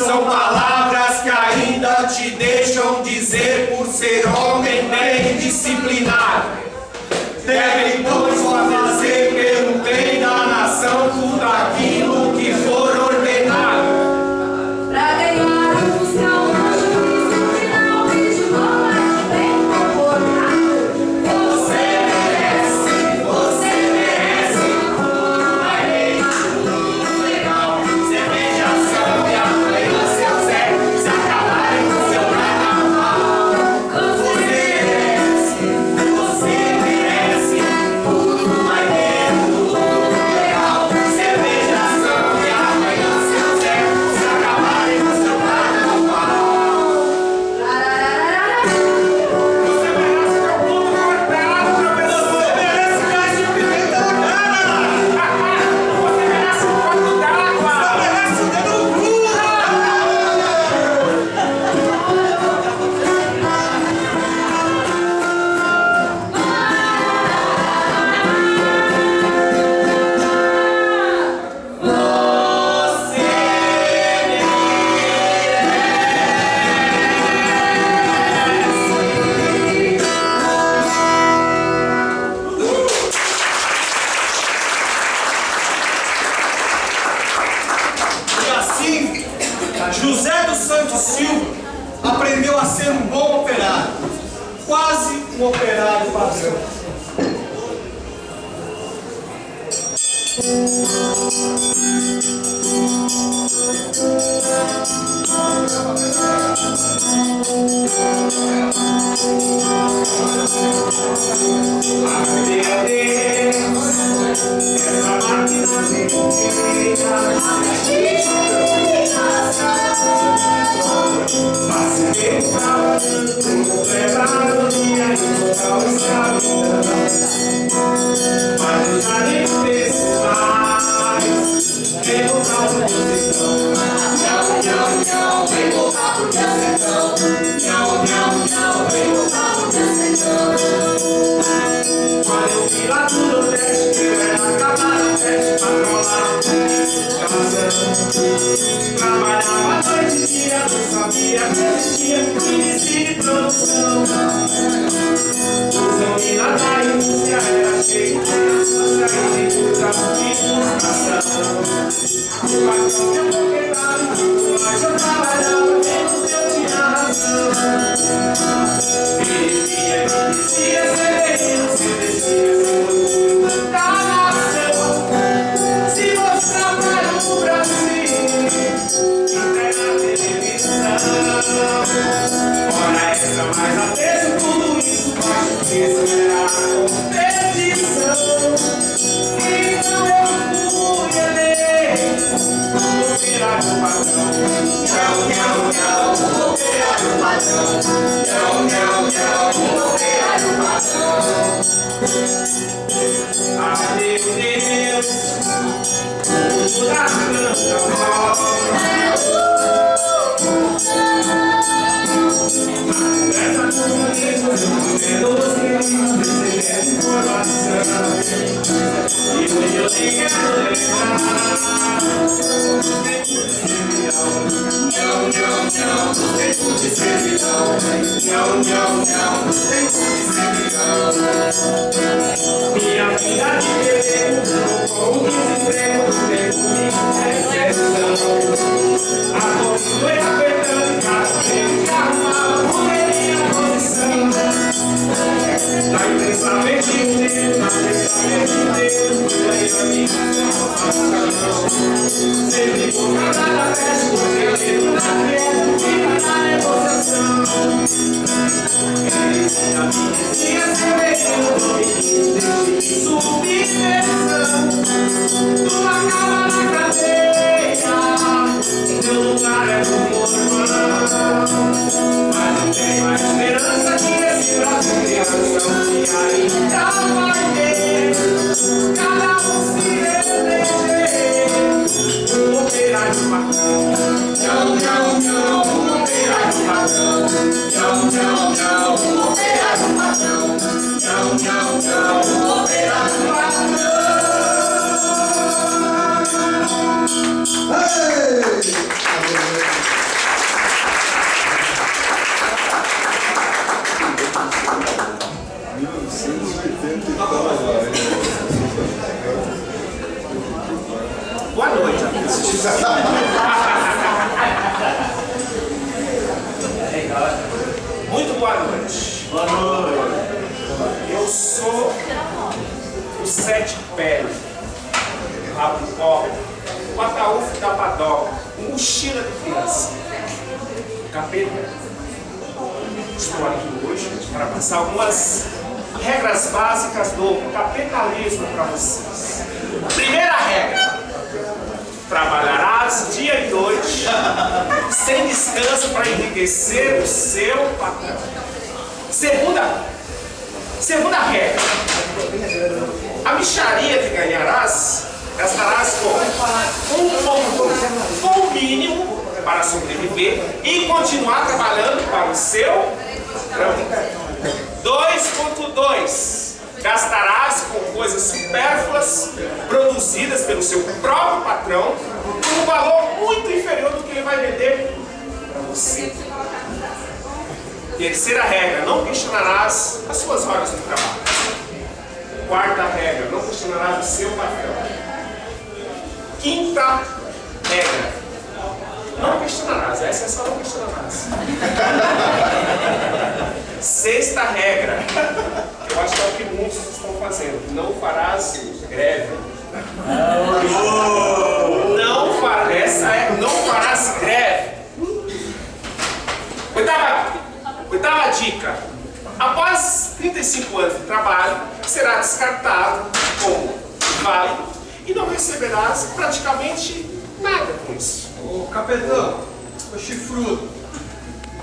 São palavras que ainda te deixam dizer por ser homem bem disciplinado. Devem todos fazer pelo bem da nação tudo aquilo que for ordenado. Pra ganhar a função, o juízo final e de boa e bem comportado. Você merece, tudo vai bem, tudo legal. Cervejação e amanhã o seu Zé se acabarem com seu carnaval. Você merece, tudo vai bem, tudo legal. Cervejação e amanhã o seu Zé se acabarem com seu carnaval. Você merece meu pulo cortado, professor. Você merece gás de pimenta na cara. Você merece um copo d'água. Você merece o dedo no cu. E assim, José dos Santos Silva aprendeu a ser um bom operário, quase um operário padrão. Essa máquina quando eu vi lá do Nordeste, eu era acabar o teste pra trollar trabalhava a noite e dia, não sabia que existia índice de produção. Usão de nada e música era cheio de açúcar e de frustração. O patrão meu proprietário, mas eu trabalhava menos, eu tinha razão. Ele dizia que dizia ser menino, se descia sem orgulho da nação. Se você trabalha no Brasil, até na televisão, hora extra, mais a preço, tudo isso baixo preço era a competição. Então eu fui eleito o operário padrão. Não, o operário padrão. Não, o operário padrão. Adeus, Deus, tudo da granja nova. Essa comunidade, numeroso e recebendo informação. E hoje eu te quero lembrar. Não, não, tempo de servidão. Não, tempo de servidão. Minha vida de guerreiro, com o desemprego, tempo de exceção. A foi apertando, cada vez que arrumava, poderia a posição. Na imprensa inteiro, aí a minha sempre por cada festa, porque na frente fica na negociação. A minha vizinha cervejeira, subversão. Tu acaba na cadeia, teu lugar é no Muito boa noite. Boa noite. Eu sou o Sete Pele, o Rabicó, o Ataúfo da Padoca, o Mochila de Criança, Capeta. Estou aqui hoje para passar algumas regras básicas do capitalismo para vocês. Primeira regra: trabalharás dia e noite, sem descanso, para enriquecer o seu patrão. Segunda regra: a mixaria que ganharás, gastarás com o mínimo para sobreviver e continuar trabalhando para o seu patrão. 2.2: gastarás com coisas supérfluas produzidas pelo seu próprio patrão por um valor muito inferior do que ele vai vender para você. Terceira regra: não questionarás as suas horas de trabalho. Quarta regra: não questionarás o seu patrão. Quinta regra: não questionarás. Essa é só não questionarás. Sexta regra: eu acho que é o que muitos estão fazendo: não farás greve. Não farás greve. Oitava dica: após 35 anos de trabalho, será descartado como válido e não receberás praticamente nada com isso. Ô capitão, ô chifrudo,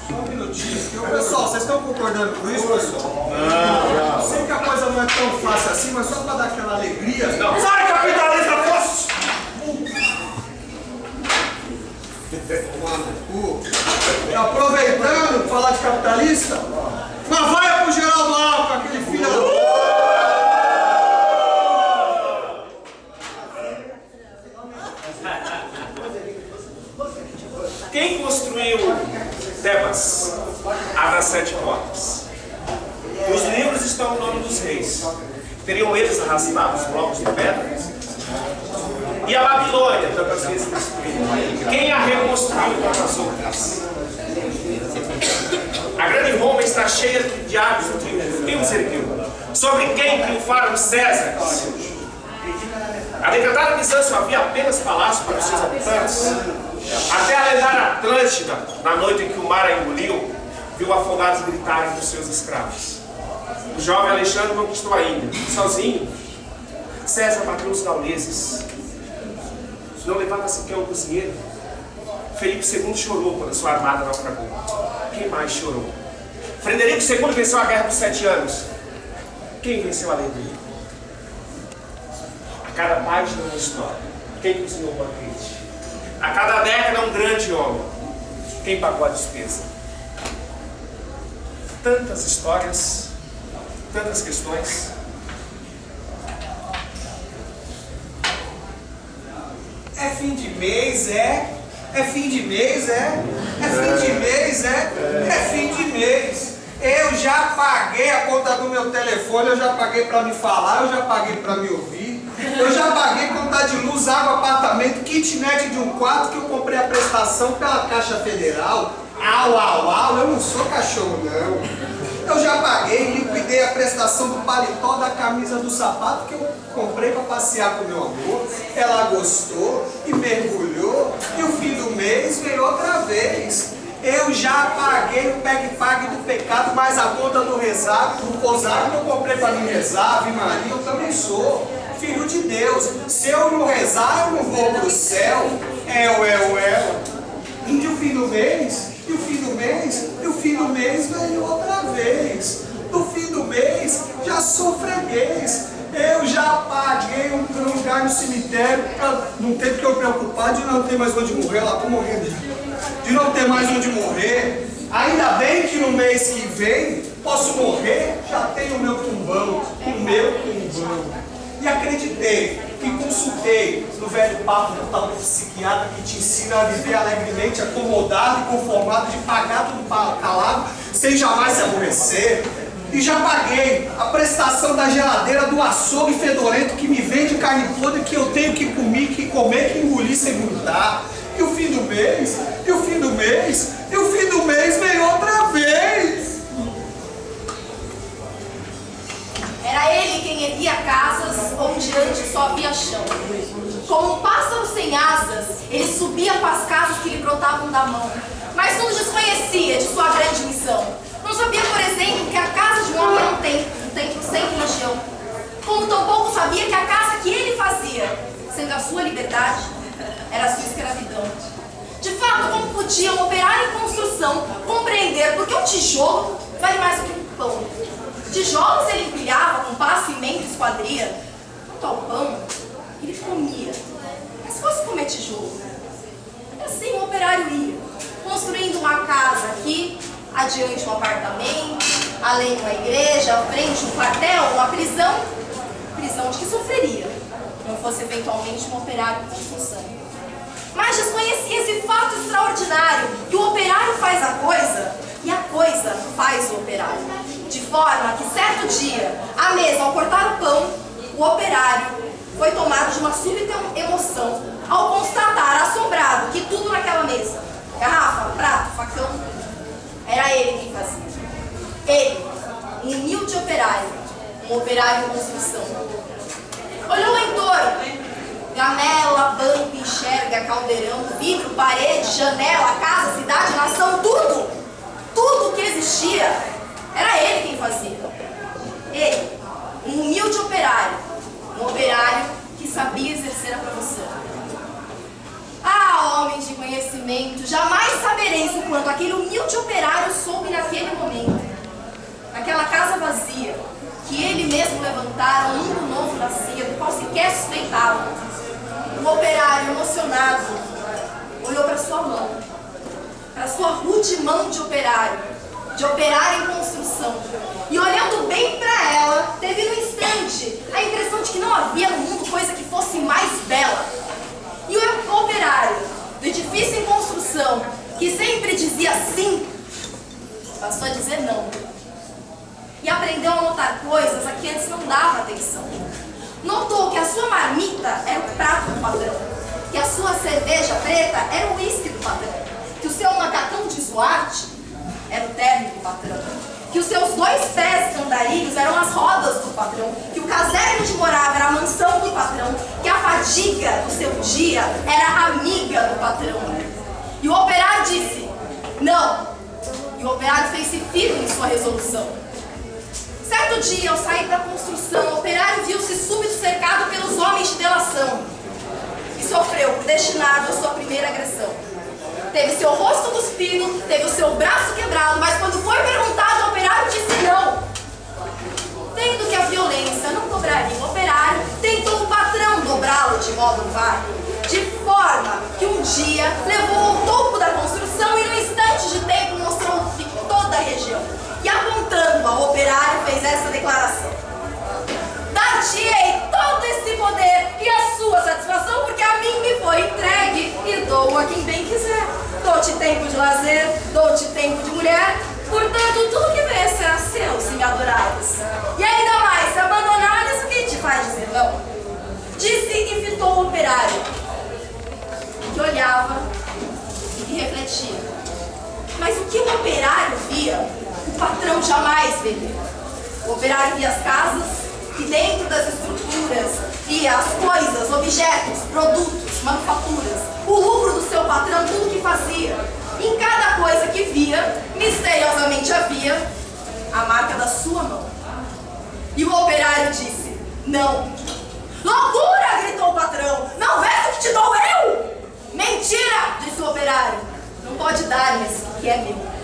só um minutinho. Ô, pessoal, vocês estão concordando com isso, pessoal? Não. Sei que a coisa não é tão fácil assim, mas só para dar aquela alegria. Não. Sai, capitalista, posso! Aproveitando, falar de capitalista, mas vai pro Geraldo Alckmin, aquele filho da... Quem construiu Tebas, a das 7 portas? Nos livros estão o nome dos reis. Teriam eles arrastado os blocos de pedra? E a Babilônia, tantas vezes destruída? Quem a reconstruiu tantas outras? A grande Roma está cheia de atos do triunfo. Quem os ergueu? Sobre quem triunfaram os Césares? A decretada Bizâncio havia apenas palácio para os seus habitantes. Até a lendária Atlântida, na noite em que o mar a engoliu, viu afogados gritarem dos seus escravos. O jovem Alexandre conquistou a ilha, sozinho. César bateu os gauleses. Não levava sequer um cozinheiro. Felipe II chorou quando a sua armada naufragou. Quem mais chorou? Frederico II venceu a Guerra dos 7 Anos. Quem venceu além dele? A cada página uma história. Quem cozinhou o banquete? A cada década um grande homem. Quem pagou a despesa? Tantas histórias, tantas questões. É fim de mês, é fim de mês, é fim de mês, é fim de mês. Eu já paguei a conta do meu telefone, eu já paguei para me falar, eu já paguei para me ouvir, eu já paguei conta de luz, água, apartamento, kitnet de um quarto que eu comprei a prestação pela Caixa Federal. Eu não sou cachorro não. Eu já paguei, liquidei a prestação do paletó, da camisa, do sapato que eu comprei para passear com meu amor. Ela gostou e mergulhou e o fim do mês veio outra vez. Eu já paguei o pegue-pague do pecado, mais a conta do rosário que eu comprei para me rezar. Ave Maria, eu também sou filho de Deus. Se eu não rezar, eu não vou pro céu. E o fim do mês, e o fim do mês, e o fim do mês veio outra vez. No fim do mês, já sou freguês. Eu já paguei um lugar no cemitério para não ter que eu preocupar de não ter mais onde morrer. Lá tô morrendo já. De não ter mais onde morrer. Ainda bem que no mês que vem posso morrer, já tenho o meu tumbão. E acreditei que consultei no velho papo do tal do psiquiatra que te ensina a viver alegremente, acomodado e conformado, de pagar tudo calado, sem jamais se aborrecer. E já paguei a prestação da geladeira do açougue fedorento que me vende carne podre que eu tenho que comer, que engolir sem grudar. E o fim do mês, e o fim do mês, e o fim do mês vem outra vez. Era ele quem erguia casas onde antes só havia chão. Como um pássaro sem asas, ele subia com as casas que lhe brotavam da mão. Mas não desconhecia de sua grande missão. Não sabia, por exemplo, que a casa de um homem é um templo sem religião. Como tampouco sabia que a casa que ele fazia, sendo a sua liberdade, era a sua escravidão. De fato, como podia um operário em construção compreender por que o tijolo vale mais do que o pão? Tijolos ele empilhava com pá, cimento e esquadria. Quanto ao pão, ele comia. Mas se fosse comer tijolo, assim o operário ia, construindo uma casa aqui, adiante um apartamento, além uma igreja, à frente um quartel, uma prisão. Prisão de que sofreria, não fosse eventualmente um operário em construção. Mas desconhecia esse fato extraordinário, que o operário faz a coisa e a coisa faz o operário. De forma que certo dia, à mesa, ao cortar o pão, o operário foi tomado de uma súbita emoção ao constatar, assombrado, que tudo naquela mesa, garrafa, prato, facão, era ele quem fazia. Ele, um humilde operário, um operário em construção. Olhou em torno, gamela, banco, enxerga, caldeirão, vidro, parede, janela, casa, cidade, nação, tudo! Tudo que existia, era ele quem fazia. Ele, um humilde operário, um operário que sabia exercer a profissão. Ah, homens de conhecimento, jamais sabereis o quanto aquele humilde operário soube naquele momento. Naquela casa vazia, que ele mesmo levantara, um mundo novo nascia, do qual sequer suspeitava. O operário, emocionado, olhou para sua mão, para sua rude mão de operário em construção. E olhando bem para ela, teve no instante a impressão de que não havia no mundo coisa que fosse mais bela. E o operário do edifício em construção, que sempre dizia sim, passou a dizer não. E aprendeu a notar coisas a que antes não dava atenção. Notou que a sua marmita era o prato do patrão, que a sua cerveja preta era o uísque do patrão, que o seu macacão de Zuarte era o terno do patrão, que os seus 2 pés andarilhos eram as rodas do patrão, que o caserno onde morava era a mansão do patrão, que a fadiga do seu dia era amiga do patrão. E o operário disse, não. E o operário fez-se firme em sua resolução. Certo dia, ao sair da construção, o operário viu-se súbito cercado pelos homens de delação e sofreu, predestinado, a sua primeira agressão. Teve seu rosto cuspido, teve o seu braço quebrado, mas quando foi perguntado, o operário disse não. Vendo que a violência não cobraria o operário, tentou o patrão dobrá-lo de modo vário, de forma que um dia levou ao topo da construção e no instante de tempo mostrou toda a região. E apontando ao operário fez essa declaração: dar-te-ei todo esse poder e a sua satisfação, porque a mim me foi entregue e dou a quem bem quiser. Dou-te tempo de lazer, dou-te tempo de mulher, portanto tudo que vês será seu, se me adorares. E ainda mais, se abandonares, o que te faz dizer não? Disse e fitou o operário, que olhava e refletia. Mas o que o operário via, o patrão jamais veria. O operário via as casas e dentro das estruturas via as coisas, objetos, produtos, manufaturas, o lucro do seu patrão, tudo que fazia. Em cada coisa que via, misteriosamente havia a marca da sua mão. E o operário disse, não. Loucura, gritou o patrão, não vês o que te dou eu? Mentira, disse o operário, não pode dar-me esse que é meu.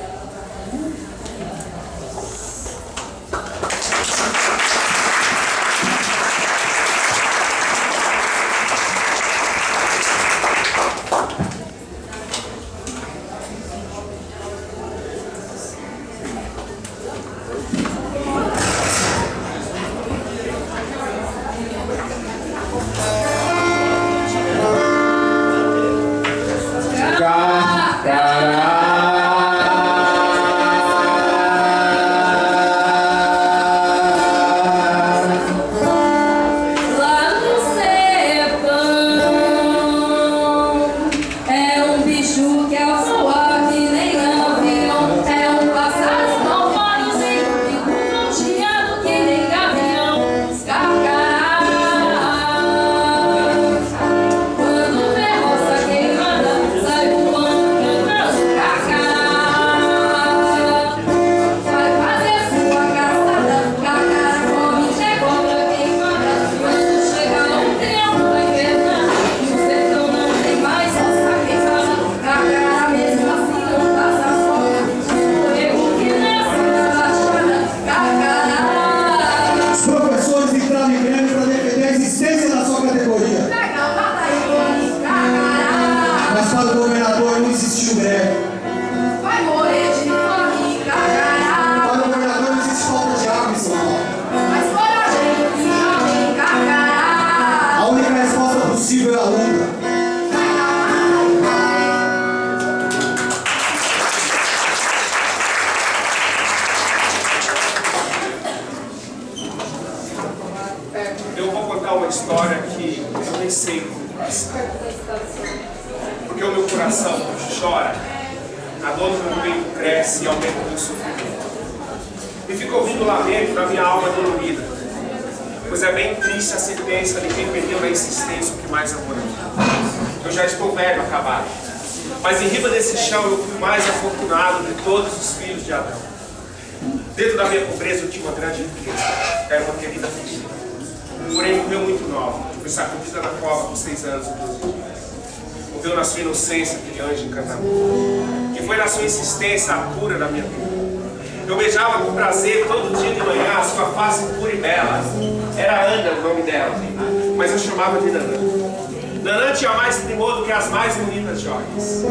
história que eu nem sei como passar. Porque o meu coração chora, a dor do meu peito cresce e aumenta o meu sofrimento. E fico ouvindo o lamento da minha alma dolorida, pois é bem triste a sentença de quem perdeu na insistência o que mais amou na vida. Eu já estou velho, acabado, mas em riba desse chão eu fui o mais afortunado de todos os filhos de Adão. Dentro da minha pobreza eu tinha uma grande riqueza, era uma querida filha. Porém morreu muito nova, foi sacudida na cova com 6 anos e 12 dias. Morreu na sua inocência aquele anjo encantador, que foi na sua insistência a cura da minha vida. Eu beijava com prazer todo dia de manhã a sua face pura e bela. Era Ana o nome dela, mas eu chamava de Nanã. Nanã tinha mais primor do que as mais bonitas joias.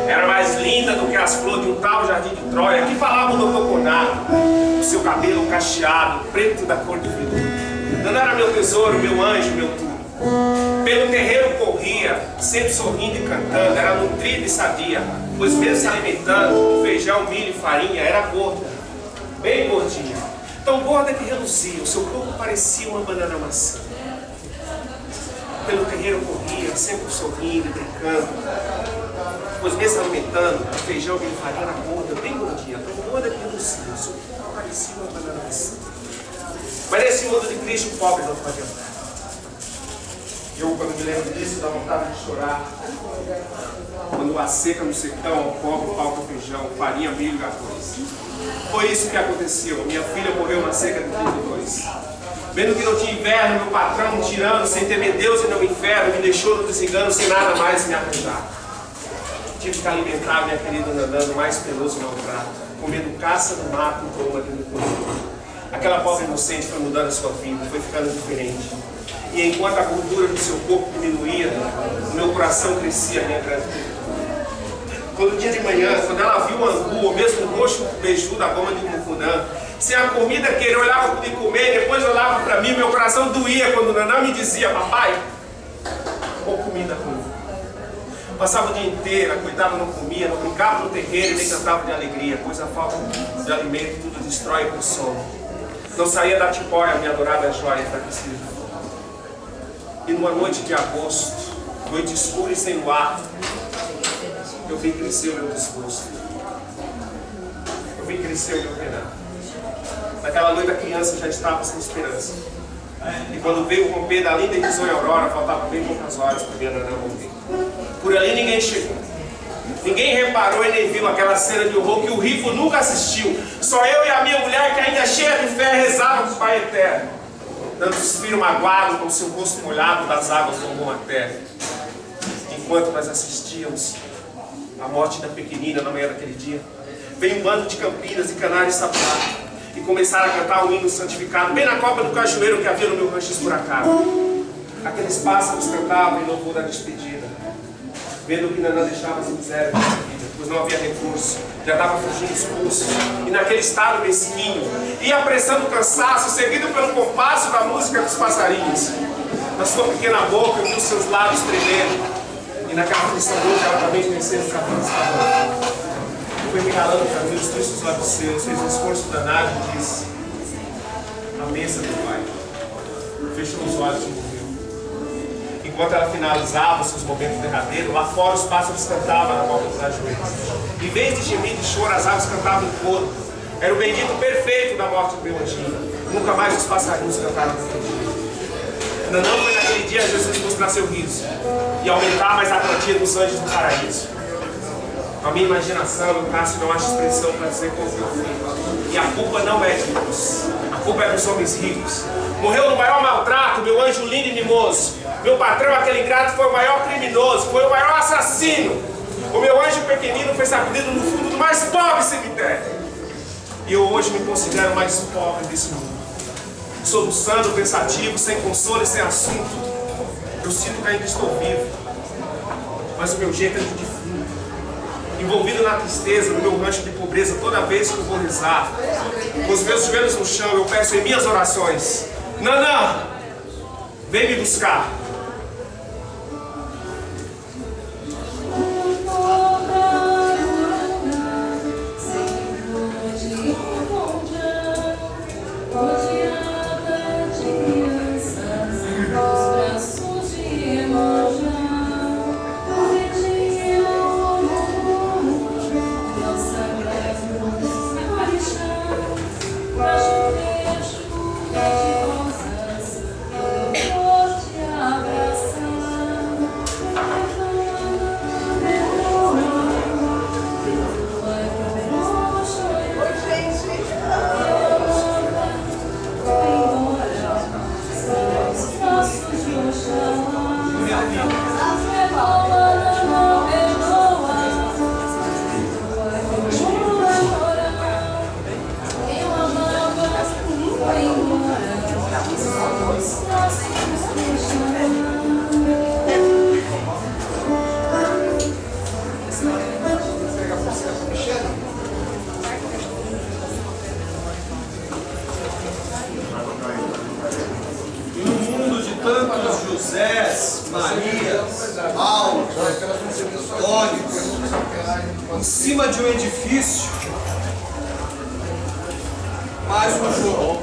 Era mais linda do que as flores de um tal jardim de Troia, que falavam do coconato, o seu cabelo cacheado, preto da cor de veludo. Nanã era meu tesouro, meu anjo, meu tudo. Pelo terreiro corria, sempre sorrindo e cantando, era nutrida e sadia, pois mesmo se alimentando com feijão, milho e farinha, era gorda, bem gordinha, tão gorda que reluzia, o seu corpo parecia uma banana maçã. Pelo terreiro corria, sempre sorrindo e brincando, pois mesmo se alimentando com feijão, milho e farinha, era gorda, bem gordinha, tão gorda que reluzia, o seu corpo parecia uma banana maçã. Mas nesse mundo de Cristo, o pobre não pode andar. Eu, quando me lembro disso, dá vontade de chorar. Quando a seca no sertão, ao pobre falta feijão, farinha, milho e arroz. Foi isso que aconteceu. Minha filha morreu na seca de 32. Vendo que não tinha inverno, meu patrão, um tirano, sem temer Deus e não inferno, me deixou no desengano sem nada mais me arranjar. Tive que alimentar minha querida Nanã no mais peloso maltrato, comendo caça no mato, toma dentro do corpo. Aquela pobre inocente foi mudando a sua vida, foi ficando diferente. E enquanto a gordura do seu corpo diminuía, o meu coração crescia a minha gratidão. Quando dia de manhã, quando ela viu o angu, ou mesmo o roxo beiju da goma de mucunã, sem a comida que ele olhava para comer, depois olhava para mim, meu coração doía quando Nanã me dizia: papai, ou comida comigo. Passava o dia inteiro, cuidava, não comia, não brincava no terreiro e nem cantava de alegria, pois a falta de alimento tudo destrói com o sono. Não saía da tipóia, minha adorada joia enfraquecida. E numa noite de agosto, noite escura e sem luar, eu vi crescer o meu desgosto. Eu vi crescer o meu penar. Naquela noite a criança já estava sem esperança. E quando veio o romper da linda e risonha aurora, faltavam bem poucas horas para minha Nanã morrer. Por ali ninguém chegou. Ninguém reparou e nem viu aquela cena de horror que o rico nunca assistiu. Só eu e a minha mulher, que ainda cheia de fé, rezava para o Pai Eterno, dando suspiro magoado com seu rosto molhado das águas do bom terra. Enquanto nós assistíamos à morte da pequenina na manhã daquele dia, veio um bando de campinas e canários sapados e começaram a cantar um hino santificado bem na copa do cajueiro que havia no meu rancho esburacado. Aqueles pássaros cantavam em louvor da despedida, vendo que Nanã deixava as misérias da vida, pois não havia recurso, já estava fugindo expulso, e naquele estado mesquinho, ia apressando o cansaço, seguido pelo compasso da música dos passarinhos. Na sua pequena boca eu vi os seus lábios tremendo, e naquela aflição hoje ela também conhecendo o caminho escapando. Foi me ralando para mim os tristes lábios seus, fez um esforço danado e disse: a mesa do Pai. Fechou os olhos e morreu. Enquanto ela finalizava os seus momentos derradeiros, lá fora os pássaros cantavam na volta dos ajoelhos. Em vez de gemir de choro, as aves cantavam em coro. Era o bendito perfeito da morte do meu anjinho. Nunca mais os passarinhos cantaram naquele dia. Nanã foi naquele dia Jesus mostrar seu riso e aumentar mais a quantia dos anjos do paraíso. A minha imaginação, eu traço, não acho expressão para dizer como eu fui. E a culpa não é de Deus, a culpa é dos homens ricos. Morreu no maior maltrato, meu anjo lindo e mimoso. Meu patrão, aquele ingrato, foi o maior criminoso, foi o maior assassino. O meu anjo pequenino foi sacudido no fundo do mais pobre cemitério. E eu hoje me considero o mais pobre desse mundo. Soluçando, pensativo, sem consolo e sem assunto. Eu sinto que ainda estou vivo, mas o meu jeito é de defunto. Envolvido na tristeza, no meu rancho de pobreza, toda vez que eu vou rezar, com os meus joelhos no chão, eu peço em minhas orações: Nanã, vem me buscar. Rodeada de crianças, os braços Maria, Paulo, Antônio, em cima de um edifício, mais um jogo.